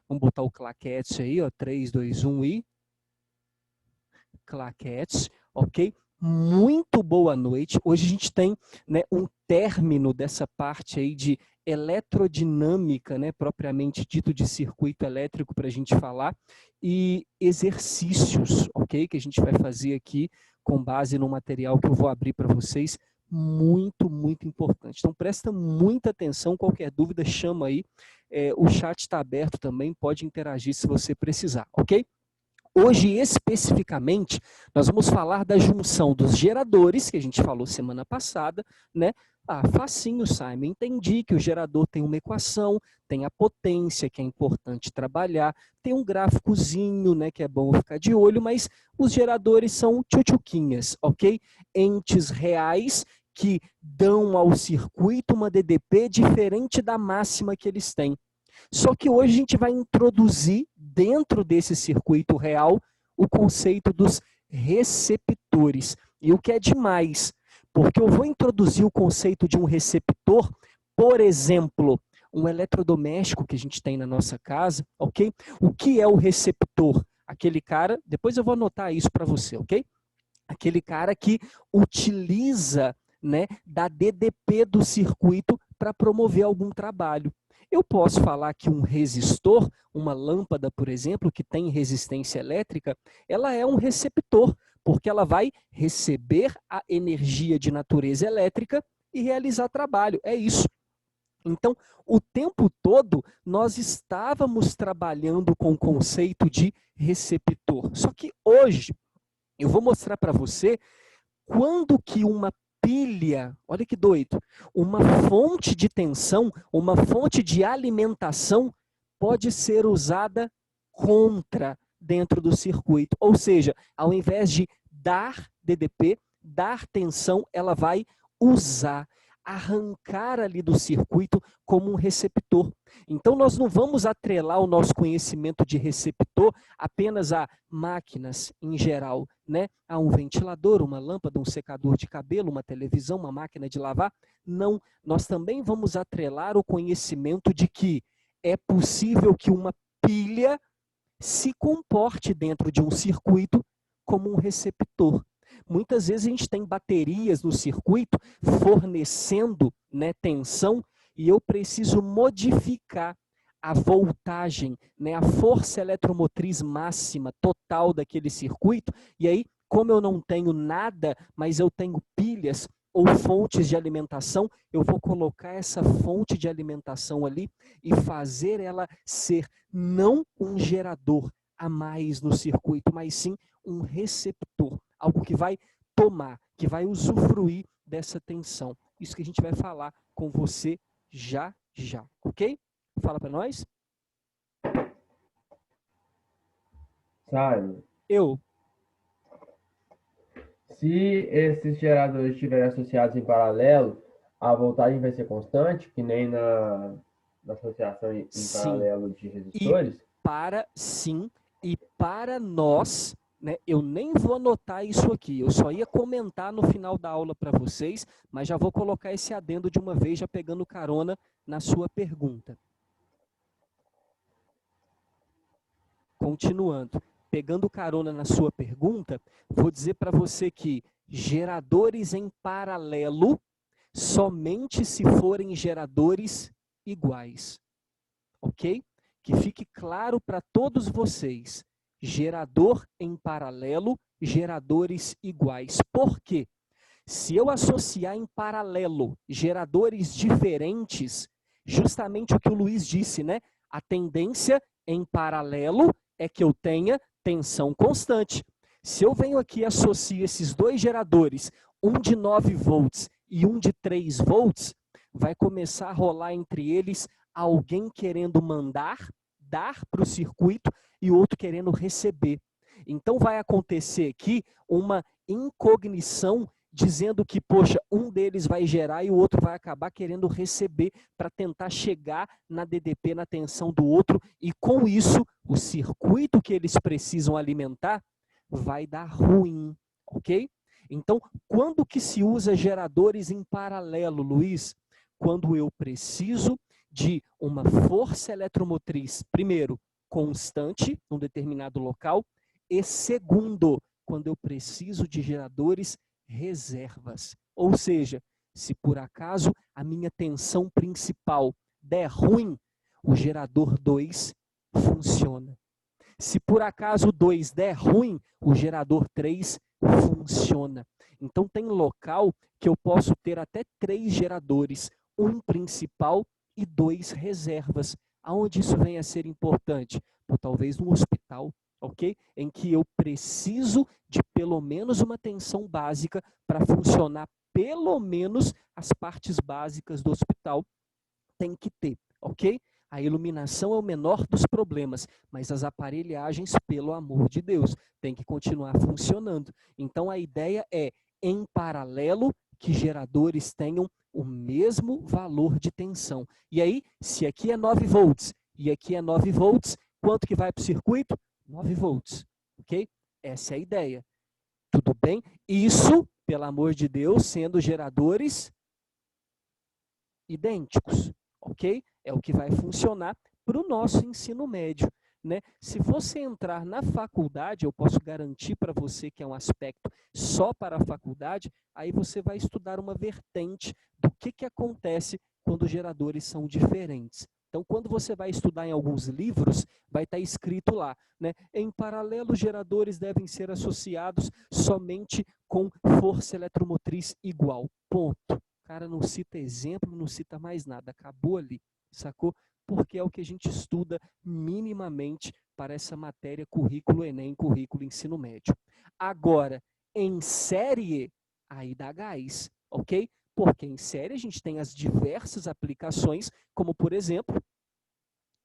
Vamos botar o claquete aí, ó, 3, 2, 1 e... claquete, ok? Muito boa noite. Hoje a gente tem, né, um término dessa parte aí de eletrodinâmica, né, propriamente dito, de circuito elétrico para a gente falar, e exercícios, ok? Que a gente vai fazer aqui com base no material que eu vou abrir para vocês, muito, muito importante. Então presta muita atenção, qualquer dúvida chama aí, o chat está aberto também, pode interagir se você precisar, ok? Hoje, especificamente, nós vamos falar da junção dos geradores, que a gente falou semana passada, né? Ah, facinho, Simon. Entendi que o gerador tem uma equação, tem a potência, que é importante trabalhar, tem um gráficozinho, né, que é bom ficar de olho, mas os geradores são tchutchuquinhas, ok? Entes reais que dão ao circuito uma DDP diferente da máxima que eles têm. Só que hoje a gente vai introduzir dentro desse circuito real o conceito dos receptores. E o que é demais, porque eu vou introduzir o conceito de um receptor, por exemplo, um eletrodoméstico que a gente tem na nossa casa, ok? O que é o receptor? Aquele cara, depois eu vou anotar isso para você, ok? Aquele cara que utiliza, né, da DDP do circuito para promover algum trabalho. Eu posso falar que um resistor, uma lâmpada, por exemplo, que tem resistência elétrica, ela é um receptor, porque ela vai receber a energia de natureza elétrica e realizar trabalho. É isso. Então, o tempo todo, nós estávamos trabalhando com o conceito de receptor. Só que hoje, eu vou mostrar para você quando que uma pilha, olha que doido, uma fonte de tensão, uma fonte de alimentação pode ser usada contra dentro do circuito. Ou seja, ao invés de dar DDP, dar tensão, ela vai usar, arrancar ali do circuito como um receptor. Então nós não vamos atrelar o nosso conhecimento de receptor apenas a máquinas em geral, né? A um ventilador, uma lâmpada, um secador de cabelo, uma televisão, uma máquina de lavar. Não, nós também vamos atrelar o conhecimento de que é possível que uma pilha se comporte dentro de um circuito como um receptor. Muitas vezes a gente tem baterias no circuito fornecendo, né, tensão, e eu preciso modificar a voltagem, né, a força eletromotriz máxima total daquele circuito, e aí, como eu não tenho nada, mas eu tenho pilhas ou fontes de alimentação, eu vou colocar essa fonte de alimentação ali e fazer ela ser não um gerador a mais no circuito, mas sim um receptor, algo que vai tomar, que vai usufruir dessa tensão. Isso que a gente vai falar com você já, ok? Fala para nós. Simon, Eu. se esses geradores estiverem associados em paralelo, a voltagem vai ser constante, que nem na associação em Sim. paralelo de resistores? Sim, e para nós, né, eu nem vou anotar isso aqui, eu só ia comentar no final da aula para vocês, mas já vou colocar esse adendo de uma vez, já pegando carona na sua pergunta. Continuando, pegando carona na sua pergunta, vou dizer para você que geradores em paralelo, somente se forem geradores iguais, ok? Que fique claro para todos vocês, gerador em paralelo, geradores iguais. Por quê? Se eu associar em paralelo geradores diferentes, justamente o que o Luiz disse, né? A tendência em paralelo é que eu tenha tensão constante. Se eu venho aqui e associo esses dois geradores, um de 9 volts e um de 3 volts, vai começar a rolar entre eles alguém querendo dar para o circuito e o outro querendo receber. Então vai acontecer aqui uma incognição dizendo que, poxa, um deles vai gerar e o outro vai acabar querendo receber para tentar chegar na DDP, na tensão do outro, e com isso, o circuito que eles precisam alimentar vai dar ruim, ok? Então, quando que se usa geradores em paralelo, Luiz? Quando eu preciso de uma força eletromotriz, primeiro, constante, num determinado local, e segundo, quando eu preciso de geradores reservas. Ou seja, se por acaso a minha tensão principal der ruim, o gerador 2 funciona. Se por acaso o 2 der ruim, o gerador 3 funciona. Então tem local que eu posso ter até 3 geradores, um principal e 2 reservas. Aonde isso vem a ser importante? Por talvez no hospital, ok? Em que eu preciso de pelo menos uma tensão básica para funcionar pelo menos as partes básicas do hospital. Tem que ter, ok? A iluminação é o menor dos problemas, mas as aparelhagens, pelo amor de Deus, tem que continuar funcionando. Então a ideia é, em paralelo, que geradores tenham o mesmo valor de tensão. E aí, se aqui é 9 volts e aqui é 9 volts, quanto que vai para o circuito? 9 volts, ok? Essa é a ideia. Tudo bem? Isso, pelo amor de Deus, sendo geradores idênticos, ok? É o que vai funcionar para o nosso ensino médio, né? Se você entrar na faculdade, eu posso garantir para você que é um aspecto só para a faculdade, aí você vai estudar uma vertente do que acontece quando os geradores são diferentes. Então, quando você vai estudar em alguns livros, vai estar escrito lá, né? Em paralelo, os geradores devem ser associados somente com força eletromotriz igual. Ponto. O cara não cita exemplo, não cita mais nada. Acabou ali, sacou? Porque é o que a gente estuda minimamente para essa matéria currículo Enem, currículo ensino médio. Agora, em série, aí dá gás, ok? Porque em série a gente tem as diversas aplicações, como por exemplo,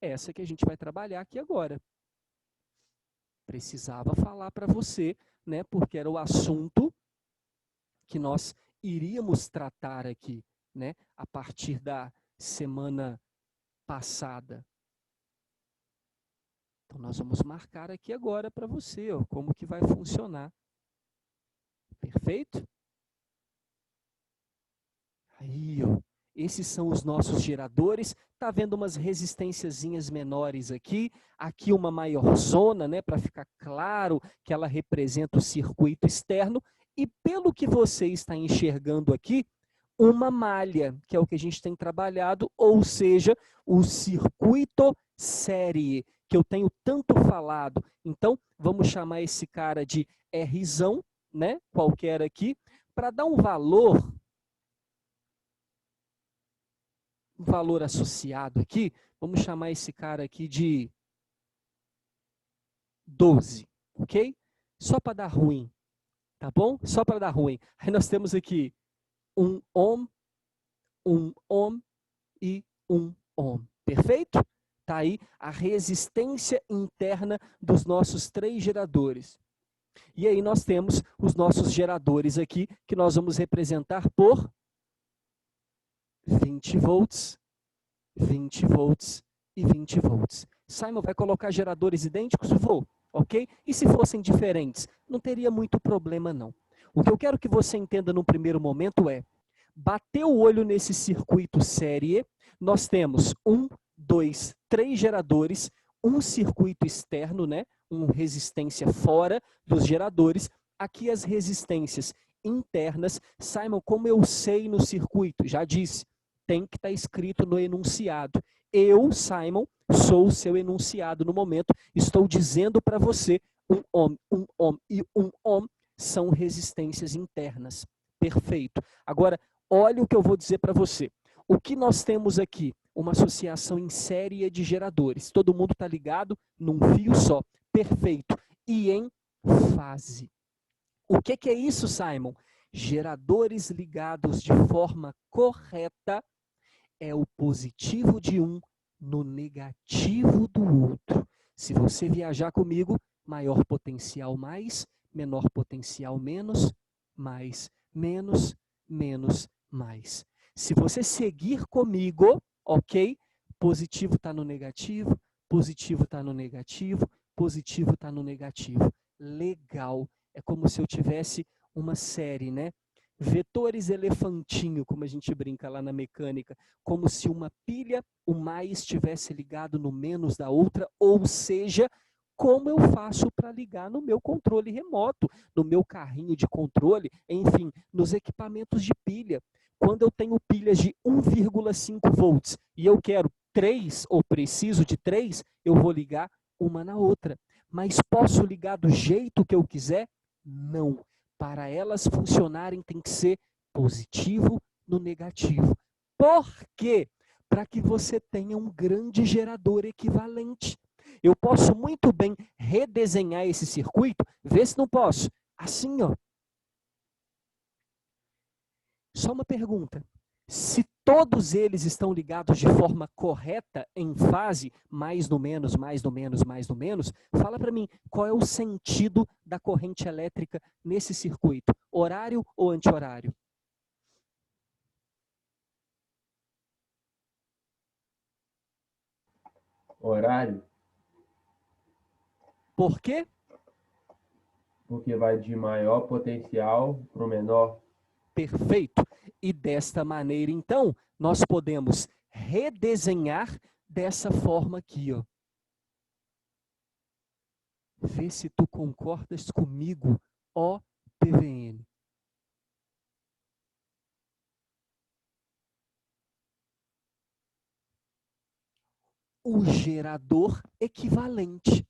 essa que a gente vai trabalhar aqui agora. Precisava falar para você, né? Porque era o assunto que nós iríamos tratar aqui, né? A partir da semana passada. Então nós vamos marcar aqui agora para você, ó, como que vai funcionar. Perfeito? Aí, ó, esses são os nossos geradores. Tá vendo umas resistênciazinhas menores aqui, aqui uma maior zona, né, para ficar claro que ela representa o circuito externo. E pelo que você está enxergando aqui, uma malha, que é o que a gente tem trabalhado, ou seja, o circuito série, que eu tenho tanto falado. Então, vamos chamar esse cara de Rzão, né, qualquer aqui, para dar um valor associado aqui, vamos chamar esse cara aqui de 12, ok? Só para dar ruim, tá bom? Só para dar ruim. Aí nós temos aqui um ohm e um ohm. Perfeito? Tá aí a resistência interna dos nossos 3 geradores. E aí nós temos os nossos geradores aqui, que nós vamos representar por 20 volts, 20 volts e 20 volts. Simon, vai colocar geradores idênticos? Vou, ok? E se fossem diferentes? Não teria muito problema, não. O que eu quero que você entenda no primeiro momento é, bater o olho nesse circuito série, nós temos 1, 2, 3 geradores, um circuito externo, né? Uma resistência fora dos geradores. Aqui as resistências internas. Simon, como eu sei no circuito? Já disse, tem que estar escrito no enunciado. Eu, Simon, sou o seu enunciado no momento. Estou dizendo para você, um ohm e um ohm são resistências internas. Perfeito. Agora, olha o que eu vou dizer para você. O que nós temos aqui? Uma associação em série de geradores. Todo mundo está ligado num fio só. Perfeito. E em fase. O que é isso, Simon? Geradores ligados de forma correta é o positivo de um no negativo do outro. Se você viajar comigo, maior potencial mais, menor potencial menos, mais, menos, menos, mais. Se você seguir comigo, ok? Positivo está no negativo, positivo está no negativo, positivo está no negativo. Legal. É como se eu tivesse uma série, né? vetores elefantinho, como a gente brinca lá na mecânica, como se uma pilha, o mais estivesse ligado no menos da outra, ou seja, como eu faço para ligar no meu controle remoto, no meu carrinho de controle, enfim, nos equipamentos de pilha. Quando eu tenho pilhas de 1,5 volts e eu quero 3 ou preciso de 3, eu vou ligar uma na outra. Mas posso ligar do jeito que eu quiser? Não. Para elas funcionarem tem que ser positivo no negativo. Por quê? Para que você tenha um grande gerador equivalente. Eu posso muito bem redesenhar esse circuito, vê se não posso. Assim, ó. Só uma pergunta. Se todos eles estão ligados de forma correta, em fase, mais no menos, mais no menos, mais no menos, fala para mim, qual é o sentido da corrente elétrica nesse circuito? Horário ou anti-horário? Horário, Por quê? porque vai de maior potencial para o menor. Perfeito. E desta maneira, então, nós podemos redesenhar dessa forma aqui, ó. Vê se tu concordas comigo, ó PVN. O gerador equivalente,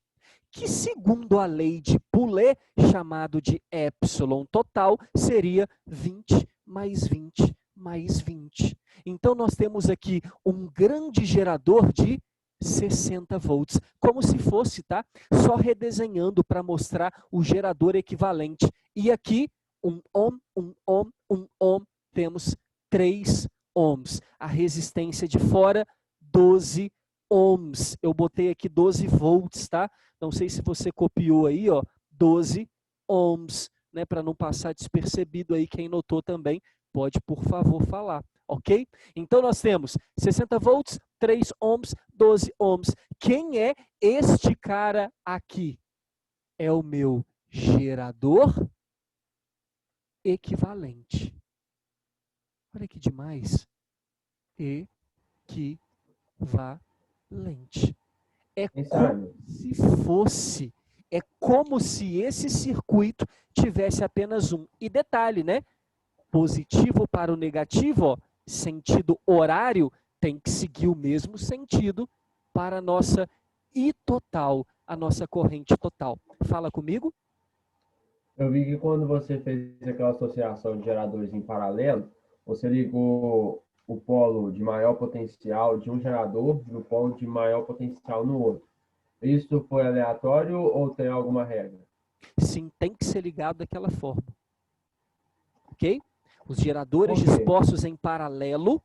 que segundo a lei de Poulet, chamado de epsilon total, seria 20 mais 20 mais 20. Então nós temos aqui um grande gerador de 60 volts, como se fosse, tá? Só redesenhando para mostrar o gerador equivalente. E aqui, um ohm, um ohm, um ohm, temos 3 ohms. A resistência de fora, 12 ohms. Eu botei aqui 12 volts, tá? Não sei se você copiou aí, ó, 12 ohms, né? Para não passar despercebido aí, quem notou também, pode, por favor, falar, ok? Então nós temos 60 volts, 3 ohms, 12 ohms. Quem é este cara aqui? É o meu gerador equivalente. Olha que demais. Equivalente. É como Pensando, se fosse, é como se esse circuito tivesse apenas um. E detalhe, né? Positivo para o negativo, ó, sentido horário, tem que seguir o mesmo sentido para a nossa I total, a nossa corrente total. Fala comigo? eu vi que quando você fez aquela associação de geradores em paralelo, você ligou o polo de maior potencial de um gerador no polo de maior potencial no outro. Isso foi aleatório ou tem alguma regra? Sim, tem que ser ligado daquela forma. Ok? Os geradores Por quê? dispostos em paralelo,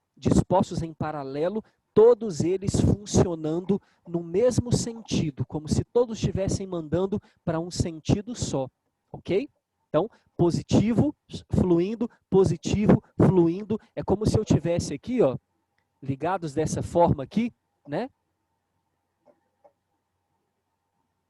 todos eles funcionando no mesmo sentido, como se todos estivessem mandando para um sentido só, ok? Então, positivo, fluindo, é como se eu tivesse aqui, ó, ligados dessa forma aqui, né?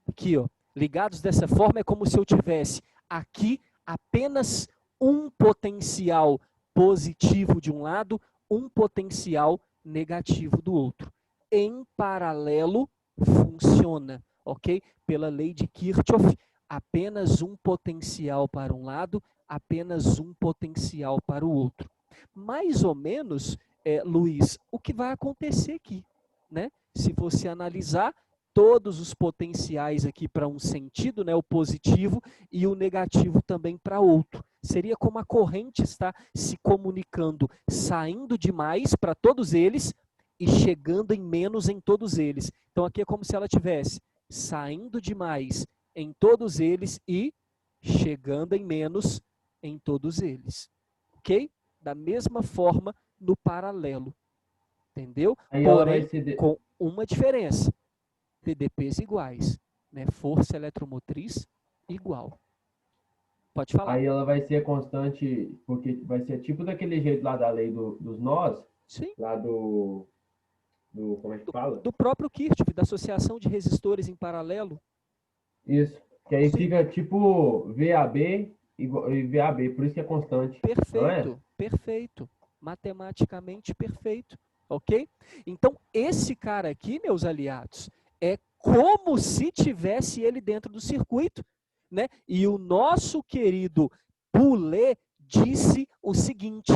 Aqui, ó, ligados dessa forma é como se eu tivesse aqui apenas um potencial positivo de um lado, um potencial negativo do outro. Em paralelo, funciona, ok? Pela lei de Kirchhoff, apenas um potencial para um lado, apenas um potencial para o outro. Mais ou menos, Luiz, o que vai acontecer aqui, né? Se você analisar, todos os potenciais aqui para um sentido, né, o positivo, e o negativo também para outro. Seria como a corrente está se comunicando, saindo de mais para todos eles e chegando em menos em todos eles. Então aqui é como se ela tivesse saindo de mais em todos eles e chegando em menos em todos eles. Ok? Da mesma forma no paralelo. Entendeu? Aí ela vai Porém, ser com uma diferença. TDPs iguais, né? Força eletromotriz igual. Pode falar. Aí ela vai ser constante, porque vai ser tipo daquele jeito lá da lei dos nós, Sim, lá do como é que fala? do próprio Kirchhoff, da associação de resistores em paralelo. Isso. Que aí Sim, fica tipo VAB e VAB, por isso que é constante, não é? Perfeito, perfeito. Matematicamente perfeito, ok? Então, esse cara aqui, meus aliados, é como se tivesse ele dentro do circuito, né? E o nosso querido Poulet disse o seguinte: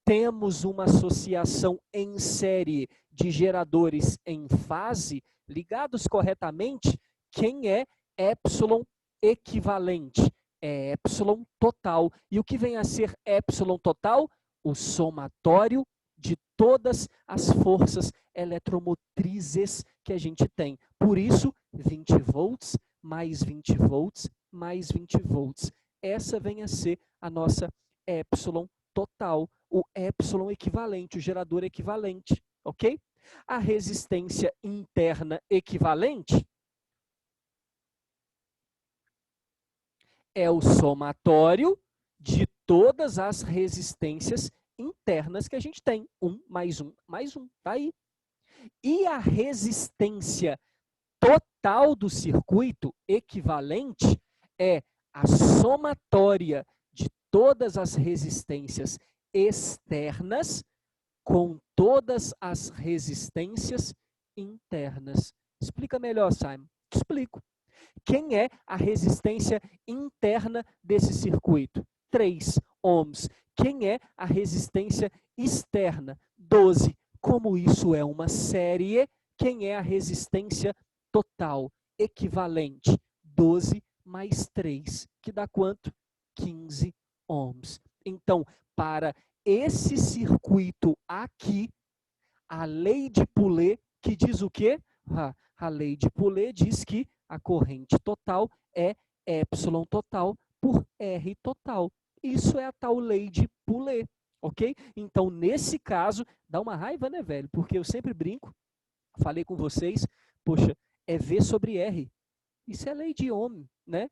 temos uma associação em série de geradores em fase ligados corretamente. Quem é epsilon equivalente? É epsilon total. E o que vem a ser epsilon total? O somatório de todas as forças eletromotrizes que a gente tem. Por isso, 20 volts, mais 20 volts, mais 20 volts. Essa vem a ser a nossa epsilon total, o epsilon equivalente, o gerador equivalente, ok? A resistência interna equivalente é o somatório de todas as resistências internas que a gente tem. 1 mais 1 mais 1, tá aí. E a resistência total do circuito equivalente é a somatória de todas as resistências externas com todas as resistências internas. Explica melhor, Simon. Explico. Quem é a resistência interna desse circuito? 3 ohms. Quem é a resistência externa? 12. Como isso é uma série, quem é a resistência total? Equivalente. 12 mais 3, que dá quanto? 15 ohms. Então, para esse circuito aqui, a lei de Poulet, que diz o quê? A lei de Poulet diz que a corrente total é epsilon total por R total. Isso é a tal lei de Poulet, ok? Então, nesse caso, dá uma raiva, né, velho? Porque eu sempre brinco, falei com vocês, poxa, é V sobre R. Isso é lei de Ohm, né?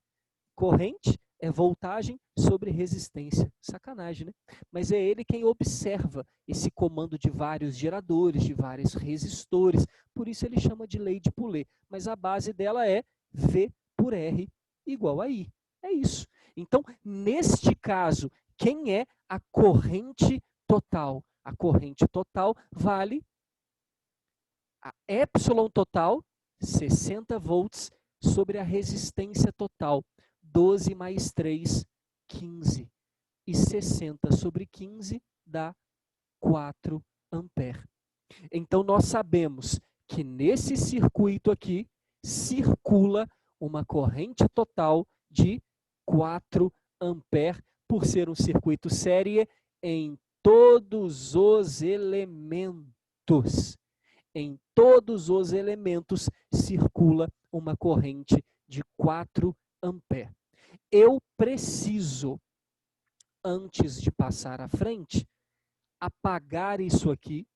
Corrente é voltagem sobre resistência. Sacanagem, né? Mas é ele quem observa esse comando de vários geradores, de vários resistores. Por isso ele chama de lei de Poulet. Mas a base dela é V por R igual a I. É isso. Então, neste caso, quem é a corrente total? A corrente total vale a epsilon total, 60 volts, sobre a resistência total, 12 mais 3, 15. E 60 sobre 15 dá 4 ampere. Então, nós sabemos que nesse circuito aqui, circula uma corrente total de 4 ampere, por ser um circuito série em todos os elementos. Em todos os elementos circula uma corrente de 4 ampere. Eu preciso, antes de passar à frente, apagar isso aqui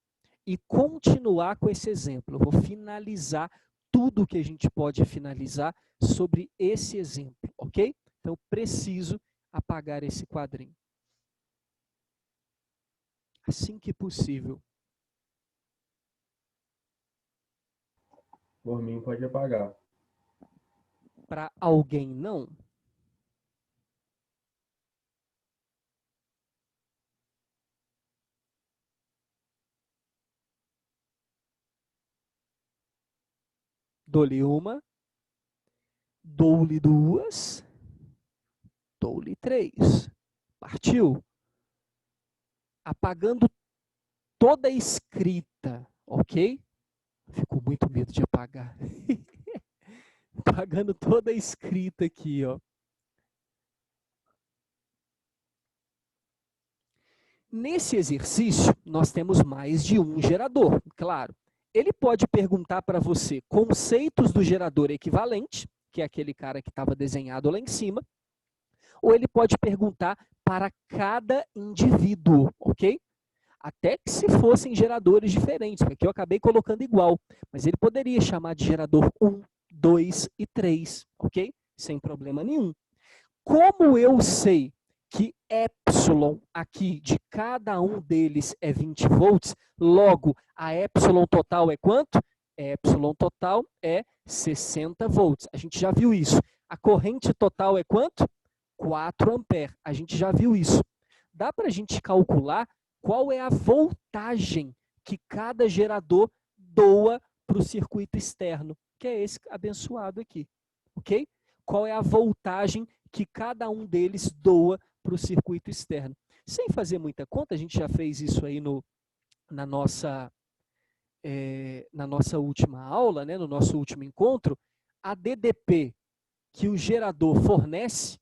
e continuar com esse exemplo. Eu vou finalizar tudo que a gente pode finalizar sobre esse exemplo, ok? Então, eu preciso apagar esse quadrinho. Assim que possível. Por mim, pode apagar. Para alguém não? Dou-lhe uma, dou-lhe duas, dou-lhe três. Partiu? Apagando toda a escrita, ok? Fico com muito medo de apagar. Apagando toda a escrita aqui, ó. Nesse exercício, nós temos mais de um gerador, claro. Ele pode perguntar para você conceitos do gerador equivalente, que é aquele cara que estava desenhado lá em cima, ou ele pode perguntar para cada indivíduo, ok? Até que se fossem geradores diferentes, porque aqui eu acabei colocando igual, mas ele poderia chamar de gerador 1, 2 e 3, ok? Sem problema nenhum. Como eu sei que epsilon aqui de cada um deles é 20 volts, logo a epsilon total é quanto? Epsilon total é 60 volts. A gente já viu isso. A corrente total é quanto? 4 amperes. A gente já viu isso. Dá para a gente calcular qual é a voltagem que cada gerador doa para o circuito externo, que é esse abençoado aqui, ok? Qual é a voltagem que cada um deles doa para o circuito externo. Sem fazer muita conta, a gente já fez isso aí na nossa última aula, né, no nosso último encontro. A DDP que o gerador fornece,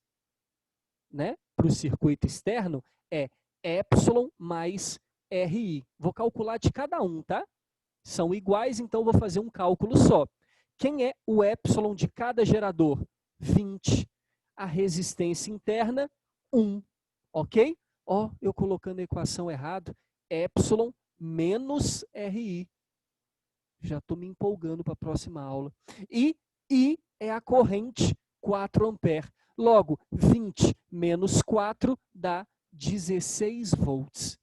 né, para o circuito externo é epsilon mais RI. Vou calcular de cada um, tá? São iguais, então vou fazer um cálculo só. Quem é o epsilon de cada gerador? 20. A resistência interna, 1. Ok? Ó, eu colocando a equação errado. Epsilon menos RI. Já estou me empolgando para a próxima aula. E I é a corrente, 4 amperes. Logo, 20 menos 4 dá 16 volts.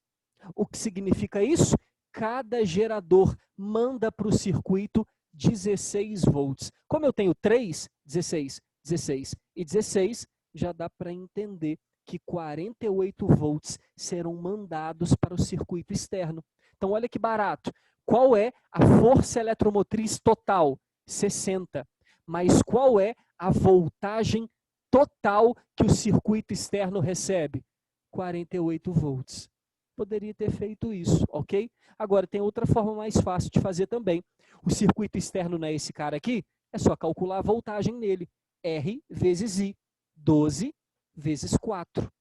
O que significa isso? Cada gerador manda para o circuito 16 volts. Como eu tenho 3, 16, 16 e 16, já dá para entender que 48 volts serão mandados para o circuito externo. Então, olha que barato. Qual é a força eletromotriz total? 60. Mas qual é a voltagem total que o circuito externo recebe? 48 volts. Poderia ter feito isso, ok? Agora, tem outra forma mais fácil de fazer também. O circuito externo não é esse cara aqui? É só calcular a voltagem nele. R vezes I. 12 vezes 4.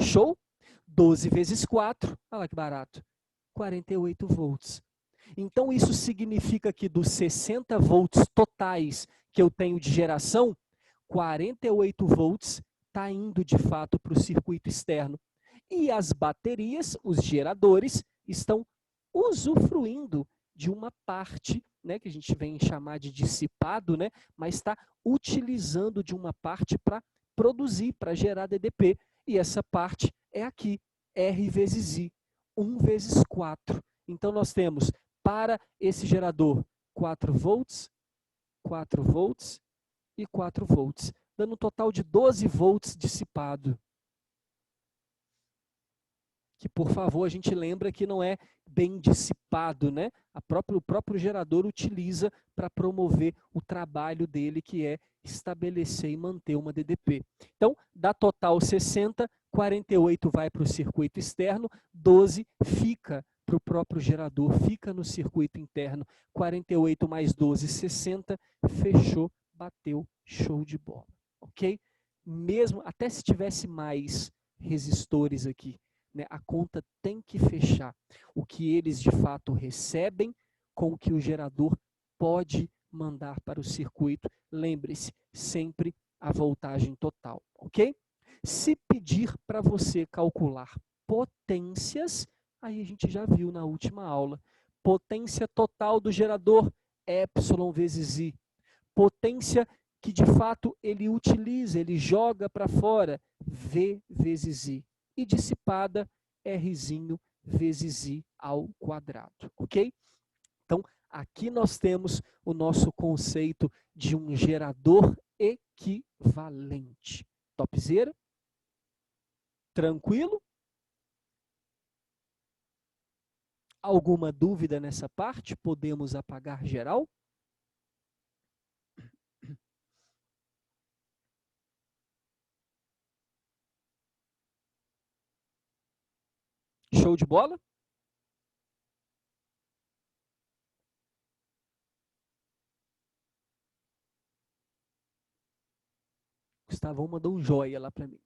Show? 12 vezes 4, olha lá que barato. 48 volts. Então, isso significa que dos 60 volts totais que eu tenho de geração, 48 volts está indo de fato para o circuito externo. E as baterias, os geradores, estão usufruindo de uma parte, né, que a gente vem chamar de dissipado, né, mas está utilizando de uma parte para produzir, para gerar DDP. E essa parte é aqui, R vezes I, 1 vezes 4. Então, nós temos para esse gerador 4 volts, 4 volts e 4 volts, dando um total de 12 volts dissipado. Que, por favor, a gente lembra que não é bem dissipado, né? O próprio gerador utiliza para promover o trabalho dele, que é estabelecer e manter uma DDP. Então, dá total 60, 48 vai para o circuito externo, 12 fica para o próprio gerador, fica no circuito interno, 48 mais 12, 60, fechou, bateu, show de bola, ok? Mesmo, até se tivesse mais resistores aqui, né, a conta tem que fechar. O que eles de fato recebem com o que o gerador pode mandar para o circuito. Lembre-se, sempre a voltagem total, ok? Se pedir para você calcular potências, aí a gente já viu na última aula. Potência total do gerador, epsilon vezes I. Potência que de fato ele utiliza, ele joga para fora, V vezes I. E dissipada, Rzinho vezes I ao quadrado, ok? Então, aqui nós temos o nosso conceito de um gerador equivalente. Topzera? Tranquilo? Alguma dúvida nessa parte? Podemos apagar geral? Show de bola? Gustavão mandou um joia lá para mim.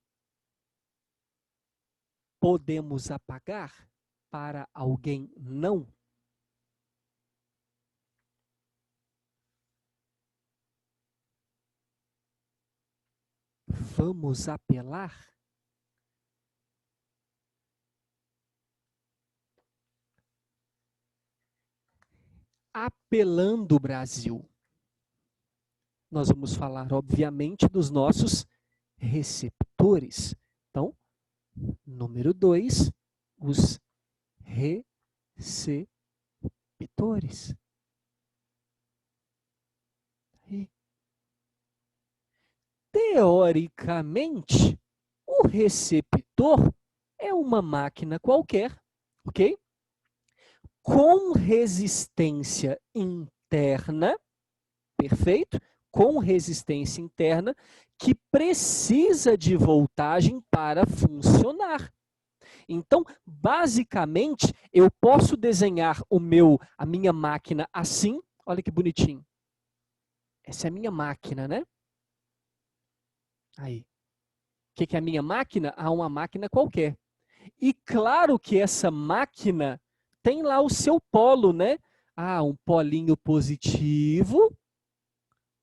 Podemos apagar? Para alguém não? Vamos apelar? Apelando o Brasil. Nós vamos falar, obviamente, dos nossos receptores. Então, número 2, os receptores. E, teoricamente, o receptor é uma máquina qualquer, ok? Com resistência interna, perfeito? Com resistência interna, que precisa de voltagem para funcionar. Então, basicamente, eu posso desenhar a minha máquina assim. Olha que bonitinho. Essa é a minha máquina, né? Aí. O que é a minha máquina? Ah, uma máquina qualquer. E claro que essa máquina tem lá o seu polo, né? Ah, um polinho positivo,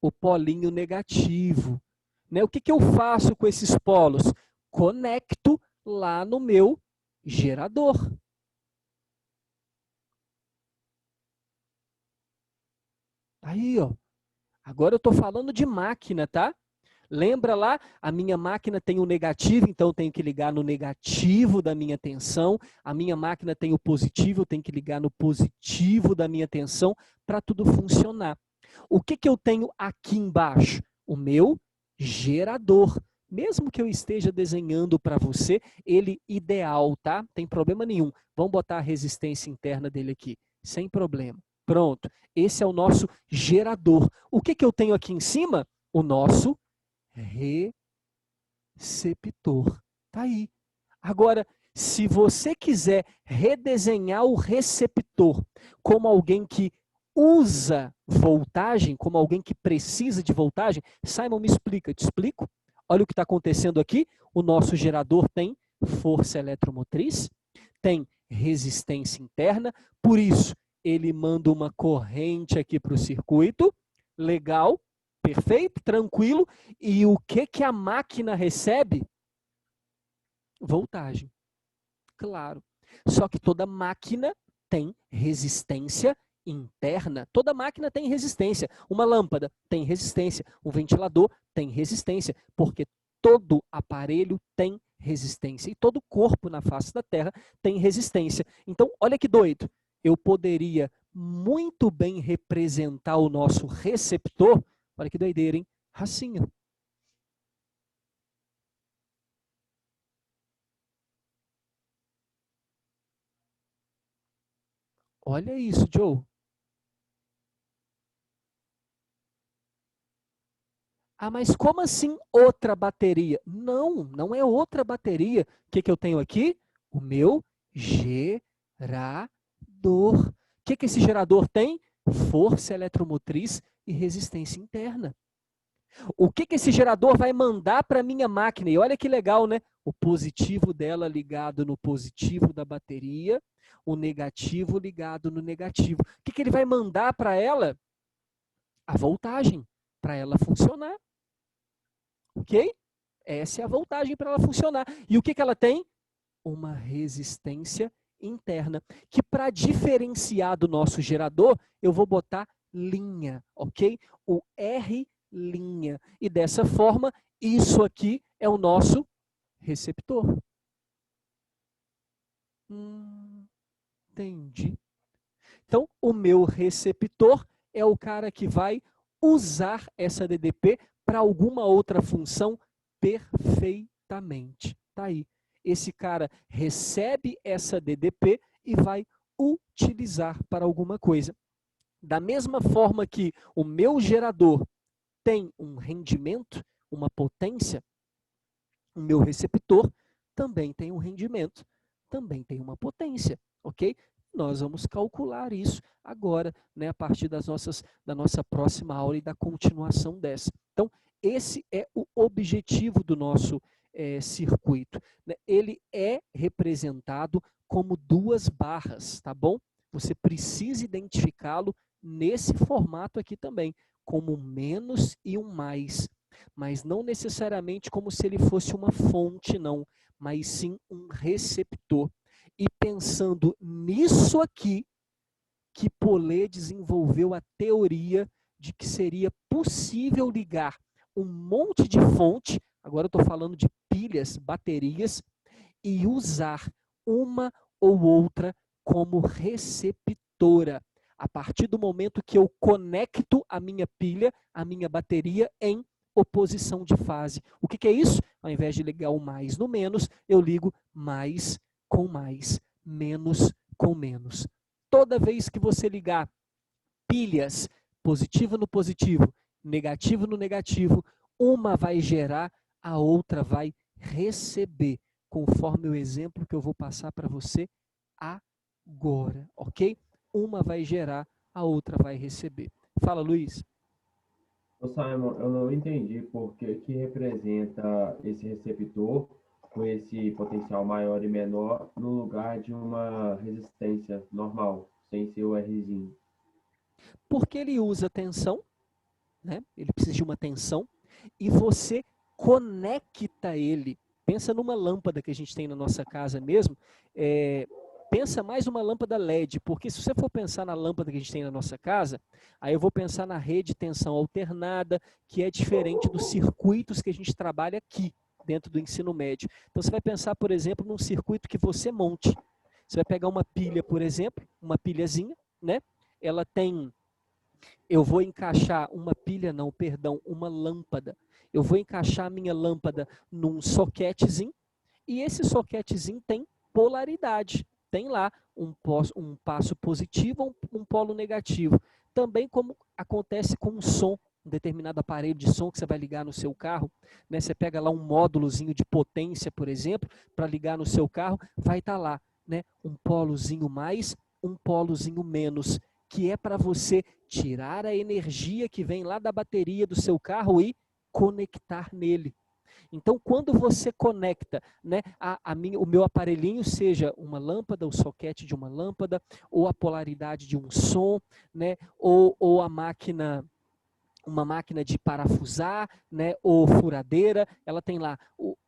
o polinho negativo. Né? O que eu faço com esses polos? Conecto lá no meu gerador. Aí, ó. Agora eu estou falando de máquina, tá? Lembra lá, a minha máquina tem o negativo, então eu tenho que ligar no negativo da minha tensão. A minha máquina tem o positivo, eu tenho que ligar no positivo da minha tensão para tudo funcionar. O que eu tenho aqui embaixo? O meu gerador. Mesmo que eu esteja desenhando para você, ele ideal, tá? Tem problema nenhum. Vamos botar a resistência interna dele aqui, sem problema. Pronto, esse é o nosso gerador. O que eu tenho aqui em cima? O nosso receptor. Tá aí. Agora, se você quiser redesenhar o receptor como alguém que usa voltagem, como alguém que precisa de voltagem, Simon, me explica, te explico. Olha o que está acontecendo aqui. O nosso gerador tem força eletromotriz, tem resistência interna, por isso ele manda uma corrente aqui para o circuito. Legal, perfeito, tranquilo. E o que a máquina recebe? Voltagem. Claro. Só que toda máquina tem resistência interna. Toda máquina tem resistência. Uma lâmpada tem resistência. Um ventilador tem resistência. Porque todo aparelho tem resistência. E todo corpo na face da Terra tem resistência. Então, olha que doido. Eu poderia muito bem representar o nosso receptor. Olha que doideira, hein? Racinho. Olha isso, Joe. Ah, mas como assim outra bateria? Não, não é outra bateria. O que eu tenho aqui? O meu gerador. O que esse gerador tem? Força eletromotriz e resistência interna. O que esse gerador vai mandar para a minha máquina? E olha que legal, né? O positivo dela ligado no positivo da bateria, o negativo ligado no negativo. O que ele vai mandar para ela? A voltagem, para ela funcionar. Ok? Essa é a voltagem para ela funcionar. E o que ela tem? Uma resistência interna, que para diferenciar do nosso gerador, eu vou botar linha, ok? O R linha. E dessa forma, isso aqui é o nosso receptor. Entendi. Então, o meu receptor é o cara que vai usar essa DDP para alguma outra função perfeitamente. Tá aí. Esse cara recebe essa DDP e vai utilizar para alguma coisa. Da mesma forma que o meu gerador tem um rendimento, uma potência, o meu receptor também tem um rendimento, também tem uma potência, ok? Nós vamos calcular isso agora, né, a partir da nossa próxima aula e da continuação dessa. Então, esse é o objetivo do nosso circuito. Né? Ele é representado como duas barras, tá bom? Você precisa identificá-lo nesse formato aqui também, como um menos e um mais. Mas não necessariamente como se ele fosse uma fonte, não, mas sim um receptor. E pensando nisso aqui, que Paulet desenvolveu a teoria de que seria possível ligar um monte de fonte, agora eu estou falando de pilhas, baterias, e usar uma ou outra como receptora. A partir do momento que eu conecto a minha pilha, a minha bateria em oposição de fase. O que é isso? Ao invés de ligar o mais no menos, eu ligo mais com mais, menos com menos. Toda vez que você ligar pilhas, positivo no positivo, negativo no negativo, uma vai gerar, a outra vai receber, conforme o exemplo que eu vou passar para você agora, ok? Uma vai gerar, a outra vai receber. Fala, Luiz. Ô Simon, eu não entendi por que representa esse receptor com esse potencial maior e menor no lugar de uma resistência normal, sem ser o Rzinho. Porque ele usa tensão, né? Ele precisa de uma tensão, e você conecta ele. Pensa numa lâmpada que a gente tem na nossa casa mesmo, pensa mais uma lâmpada LED, porque se você for pensar na lâmpada que a gente tem na nossa casa, aí eu vou pensar na rede de tensão alternada, que é diferente dos circuitos que a gente trabalha aqui, dentro do ensino médio. Então você vai pensar, por exemplo, num circuito que você monte. Você vai pegar uma pilha, por exemplo, uma pilhazinha, né? Ela tem... Eu vou encaixar uma pilha, não, perdão, uma lâmpada. Eu vou encaixar a minha lâmpada num soquetezinho, e esse soquetezinho tem polaridade. Tem lá um passo positivo, um polo negativo. Também como acontece com um som, um determinado aparelho de som que você vai ligar no seu carro, né? Você pega lá um módulozinho de potência, por exemplo, para ligar no seu carro, vai estar lá, né? Um polozinho mais, um polozinho menos, que é para você tirar a energia que vem lá da bateria do seu carro e conectar nele. Então, quando você conecta, né, o meu aparelhinho, seja uma lâmpada, o soquete de uma lâmpada, ou a polaridade de um som, né, ou a máquina, uma máquina de parafusar, né, ou furadeira, ela tem lá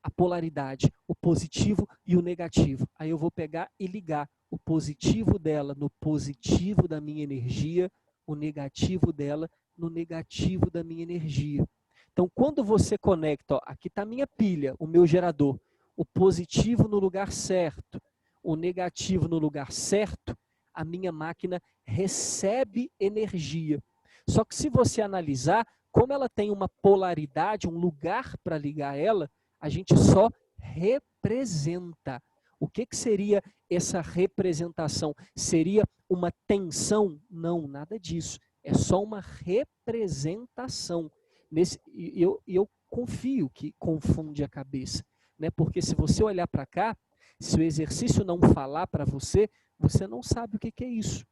a polaridade, o positivo e o negativo. Aí eu vou pegar e ligar o positivo dela no positivo da minha energia, o negativo dela no negativo da minha energia. Então, quando você conecta, ó, aqui está a minha pilha, o meu gerador, o positivo no lugar certo, o negativo no lugar certo, a minha máquina recebe energia. Só que se você analisar, como ela tem uma polaridade, um lugar para ligar ela, a gente só representa. O que seria essa representação? Seria uma tensão? Não, nada disso. É só uma representação. Eu confio que confunde a cabeça, né? Porque se você olhar para cá, se o exercício não falar para você, você não sabe o que é isso.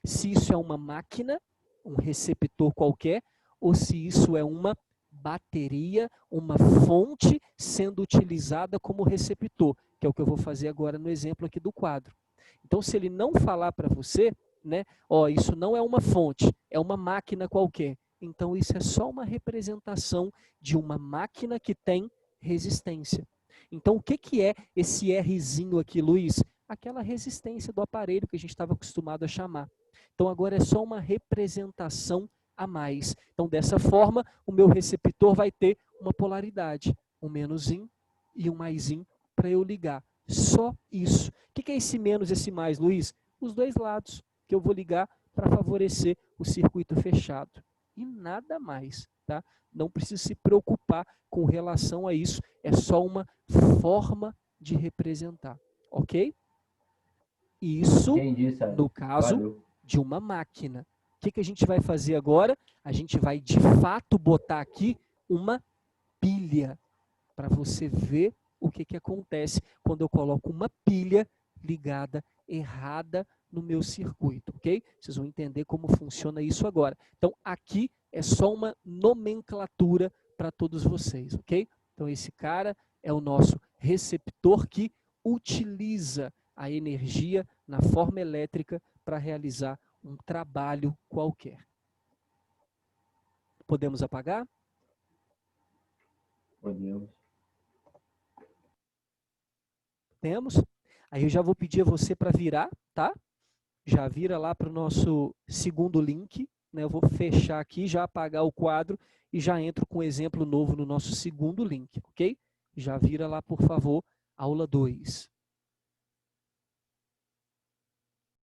Se isso é uma máquina, um receptor qualquer, ou se isso é uma bateria, uma fonte sendo utilizada como receptor, que é o que eu vou fazer agora no exemplo aqui do quadro. Então, se ele não falar para você, né, ó, isso não é uma fonte, é uma máquina qualquer. Então, isso é só uma representação de uma máquina que tem resistência. Então, o que é esse Rzinho aqui, Luiz? Aquela resistência do aparelho que a gente estava acostumado a chamar. Então, agora é só uma representação a mais. Então, dessa forma, o meu receptor vai ter uma polaridade, um menusinho e um maisinho para eu ligar. Só isso. O que é esse menos e esse mais, Luiz? Os dois lados que eu vou ligar para favorecer o circuito fechado. E nada mais, tá? Não precisa se preocupar com relação a isso, é só uma forma de representar, ok? Isso, no caso de uma máquina. O que a gente vai fazer agora? A gente vai, de fato, botar aqui uma pilha, para você ver o que acontece quando eu coloco uma pilha ligada errada no meu circuito, ok? Vocês vão entender como funciona isso agora. Então, aqui é só uma nomenclatura para todos vocês, ok? Então, esse cara é o nosso receptor que utiliza a energia na forma elétrica para realizar um trabalho qualquer. Podemos apagar? Podemos. Temos. Aí eu já vou pedir a você para virar, tá? Já vira lá para o nosso segundo link, né? Eu vou fechar aqui, já apagar o quadro e já entro com um exemplo novo no nosso segundo link, ok? Já vira lá, por favor, aula 2.